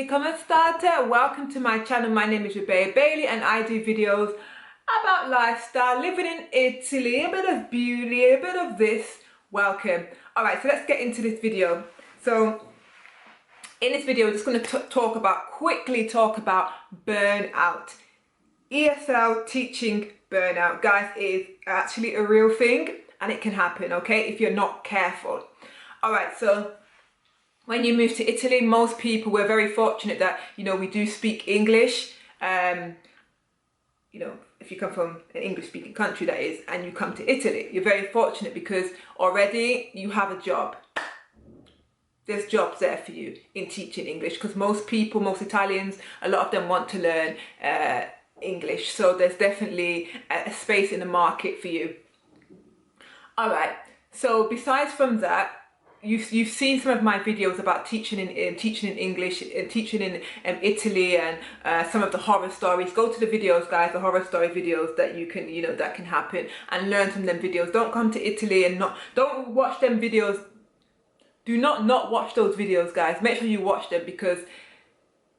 ragazzi, come state? Welcome to my channel. My name is Rebeah and I do videos about lifestyle, living in Italy, a bit of beauty, a bit of this. Welcome. Alright, so let's get into this video. So in this video, we're just going to quickly talk about burnout. ESL teaching burnout. Guys, it is actually a real thing and it can happen, okay, if you're not careful. Alright, so when you move to Italy, most people, we're very fortunate that, we do speak English. If you come from an English-speaking country, that is, and you come to Italy, you're very fortunate because already you have a job. There's jobs there for you in teaching English because most people, most Italians, a lot of them want to learn English. So there's definitely a space in the market for you. All right. So besides from that, you've seen some of my videos about teaching in English and teaching in Italy and some of the horror stories. Go to the videos, guys, the horror story videos that you can, that can happen, and learn from them videos. Don't come to Italy and don't watch them videos. Do not watch those videos, guys. Make sure you watch them because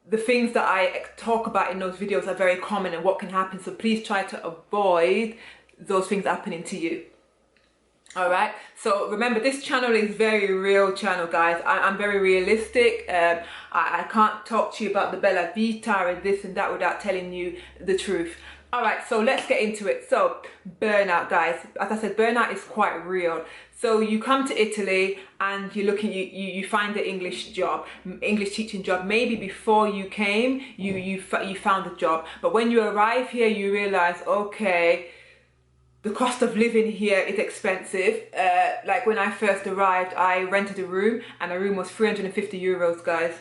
the things that I talk about in those videos are very common and what can happen. So please try to avoid those things happening to you. All right, so remember, this channel is very real channel, guys. I'm very realistic. I can't talk to you about the bella vita and this and that without telling you the truth. All right, so let's get into it. So burnout, guys, as I said, burnout is quite real. So you come to Italy and you're looking, you find the English teaching job. Maybe before you came, you found a job, but when you arrive here, you realize, okay, the cost of living here is expensive. Like when I first arrived, I rented a room and the room was 350 euros, guys,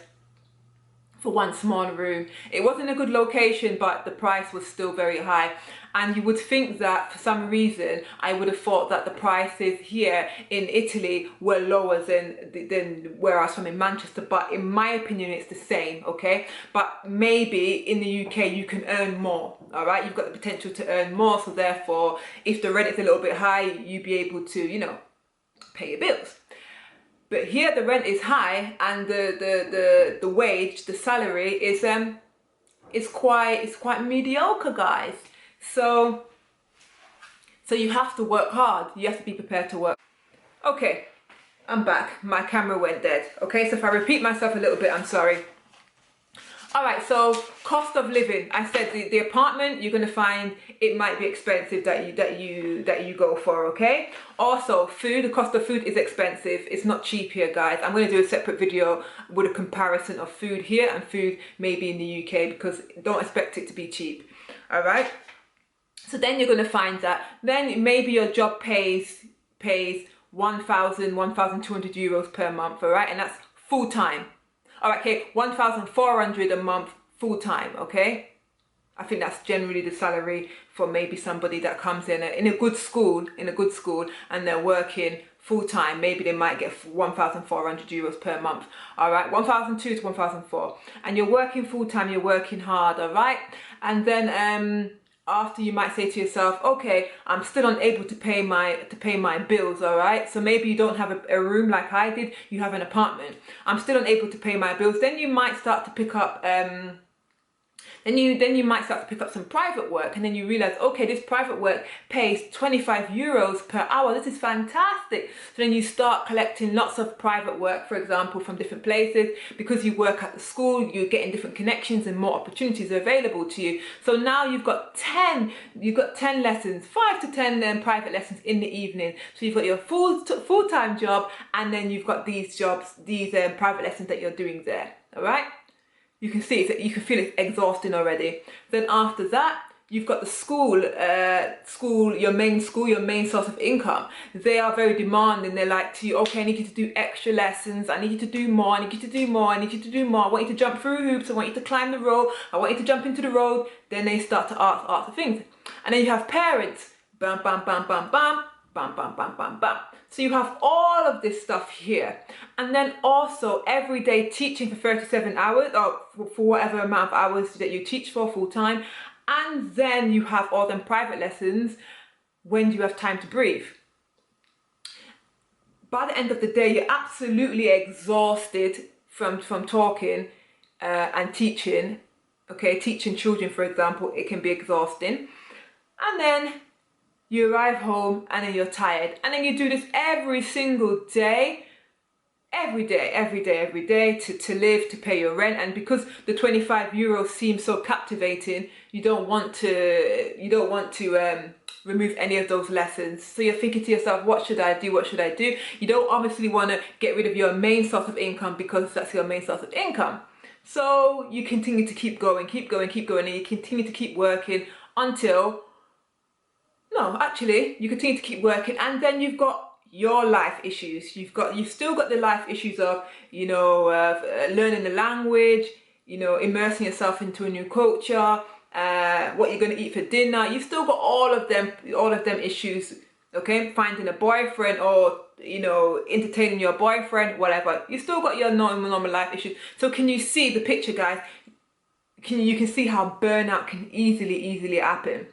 for one small room. It wasn't a good location, but the price was still very high. And you would think that for some reason, I would have thought that the prices here in Italy were lower than where I was from in Manchester. But in my opinion, it's the same, okay? But maybe in the UK, you can earn more, all right? You've got the potential to earn more. So therefore, if the rent is a little bit high, you'd be able to, pay your bills. But here the rent is high and the wage, the salary is quite mediocre, guys. So you have to work hard. You have to be prepared to work. Okay, I'm back. My camera went dead. Okay, so if I repeat myself a little bit, I'm sorry. All right, so cost of living. I said the apartment, you're gonna find it might be expensive that you go for, okay? Also, food, the cost of food is expensive. It's not cheap here, guys. I'm gonna do a separate video with a comparison of food here and food maybe in the UK because don't expect it to be cheap, all right? So then you're gonna find that then maybe your job pays 1,000, 1,200 euros per month, all right? And that's full time. All right, okay, 1,400 a month full time, okay? I think that's generally the salary for maybe somebody that comes in a good school, and they're working full time. Maybe they might get 1,400 euros per month. All right, 1,200 to 1,400, and you're working full time. You're working hard, all right? And then after, you might say to yourself, okay, I'm still unable to pay my bills, all right? So maybe you don't have a room like I did, you have an apartment. I'm still unable to pay my bills. Then you might start to pick up then you might start to pick up some private work, and then you realize, okay, this private work pays 25 euros per hour. This is fantastic. So then you start collecting lots of private work, for example, from different places. Because you work at the school, you're getting different connections and more opportunities are available to you. So now you've got 10 lessons, 5 to 10 private lessons in the evening. So you've got your full-time job, and then you've got these private lessons that you're doing there, all right? You can see you can feel it's exhausting already. Then after that, you've got the school, your main source of income. They are very demanding. They're like to you, okay, I need you to do extra lessons. I need you to do more. I need you to do more. I need you to do more. I want you to jump through hoops. I want you to climb the road. I want you to jump into the road. Then they start to ask things. And then you have parents. Bam, bam, bam, bam, bam. Bam, bam, bam, bam, bam. So you have all of this stuff here. And then also every day teaching for 37 hours or for whatever amount of hours that you teach for full time. And then you have all them private lessons when you have time to breathe. By the end of the day, you're absolutely exhausted from talking. and teaching, okay, teaching children, for example, it can be exhausting. And then you arrive home and then you're tired. And then you do this every single day, every day to live, to pay your rent. And because the 25 euros seems so captivating, you don't want to remove any of those lessons. So you're thinking to yourself, what should I do? What should I do? You don't obviously want to get rid of your main source of income because that's your main source of income. So you continue to keep going, and you continue to keep working until, no, actually, you continue to keep working, and then you've got your life issues. You've still got the life issues of, learning the language, immersing yourself into a new culture, what you're going to eat for dinner. You've still got all of them issues, okay? Finding a boyfriend, or, entertaining your boyfriend, whatever. You still got your normal life issues. So can you see the picture, guys? You can see how burnout can easily happen.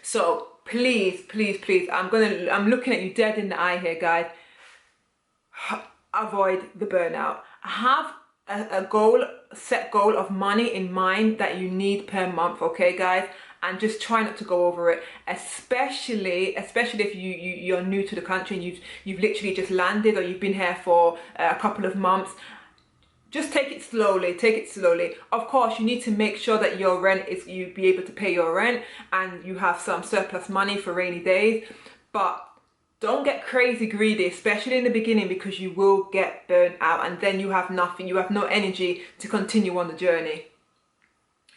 So please, I'm looking at you dead in the eye here, guys. Avoid the burnout. Have a set goal of money in mind that you need per month, okay, guys? And just try not to go over it, especially if you're new to the country and you've literally just landed, or you've been here for a couple of months. Just take it slowly. Of course, you need to make sure that your rent you be able to pay your rent and you have some surplus money for rainy days. But don't get crazy greedy, especially in the beginning, because you will get burnt out and then you have nothing. You have no energy to continue on the journey.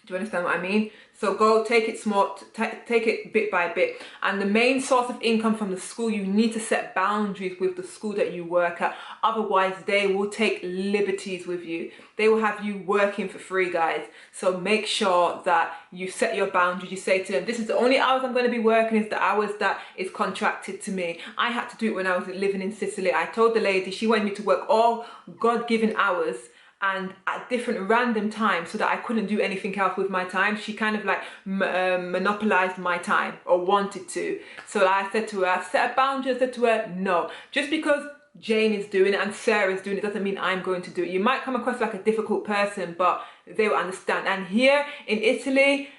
Do you understand what I mean? So go take it small, take it bit by bit. And the main source of income from the school, you need to set boundaries with the school that you work at. Otherwise, they will take liberties with you. They will have you working for free, guys. So make sure that you set your boundaries. You say to them, this is the only hours I'm going to be working, is the hours that is contracted to me. I had to do it when I was living in Sicily. I told the lady, she wanted me to work all God-given hours and at different random times so that I couldn't do anything else with my time. She kind of like monopolized my time, or wanted to. So I said to her, I set a boundary. I said to her, no, just because Jane is doing it and Sarah's doing it doesn't mean I'm going to do it. You might come across like a difficult person, but they will understand. And here in Italy,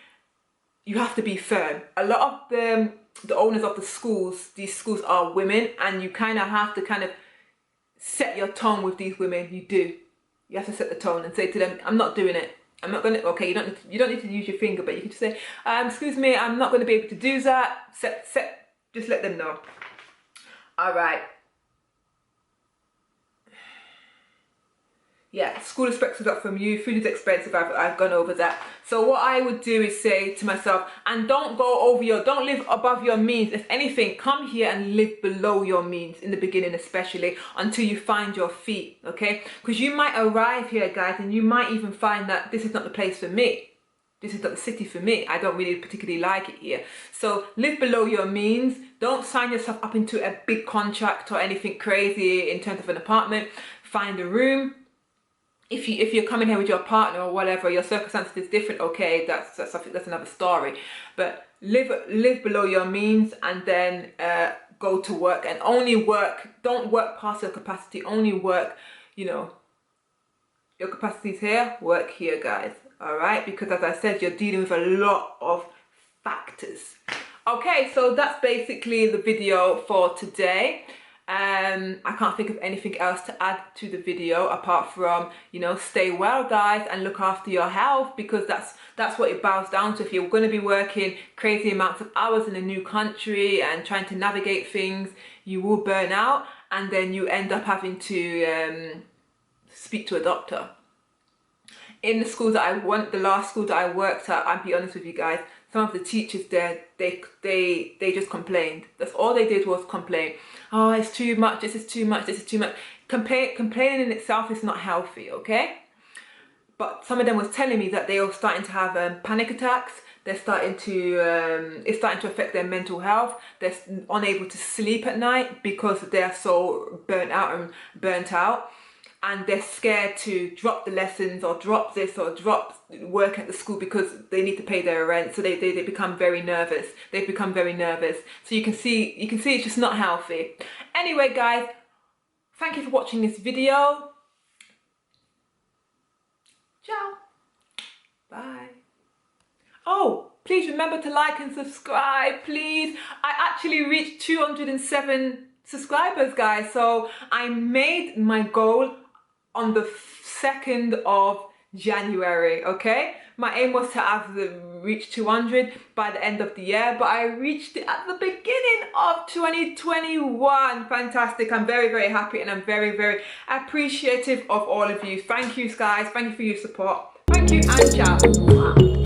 you have to be firm. A lot of the owners of these schools are women, and you kind of have to set your tone with these women. You have to set the tone and say to them, I'm not doing it. I'm not gonna, okay, you don't need to use your finger, but you can just say, excuse me, I'm not gonna be able to do that. Just let them know. All right. Yeah, school expects a lot from you. Food is expensive. I've gone over that. So what I would do is say to myself, and don't live above your means. If anything, come here and live below your means in the beginning, especially until you find your feet, okay? Because you might arrive here, guys, and you might even find that this is not the place for me. This is not the city for me. I don't really particularly like it here. So live below your means. Don't sign yourself up into a big contract or anything crazy in terms of an apartment. Find a room. If you're coming here with your partner or whatever, your circumstances is different, okay, that's another story. But live below your means, and then go to work, and only work. Don't work past your capacity. Only work, your capacity's here, work here, guys. All right, because as I said, you're dealing with a lot of factors. Okay, so that's basically the video for today. I can't think of anything else to add to the video apart from, stay well, guys, and look after your health, because that's what it boils down to. If you're going to be working crazy amounts of hours in a new country and trying to navigate things, you will burn out, and then you end up having to speak to a doctor. In the last school that I worked at, I'll be honest with you guys, some of the teachers there, they just complained. That's all they did, was complain. Oh, it's too much, this is too much, this is too much. Complaining in itself is not healthy, okay? But some of them was telling me that they are starting to have panic attacks. They're starting to, it's starting to affect their mental health. They're unable to sleep at night because they're so burnt out. And they're scared to drop the lessons or drop this or drop work at the school because they need to pay their rent. So they become very nervous. They've become very nervous. So you can see it's just not healthy. Anyway, guys, thank you for watching this video. Ciao. Bye. Oh, please remember to like and subscribe, please. I actually reached 207 subscribers, guys. So I made my goal on the 2nd of January, okay? My aim was to have reach 200 by the end of the year, but I reached it at the beginning of 2021. Fantastic. I'm very, very happy, and I'm very, very appreciative of all of you. Thank you, guys. Thank you for your support. Thank you, and ciao.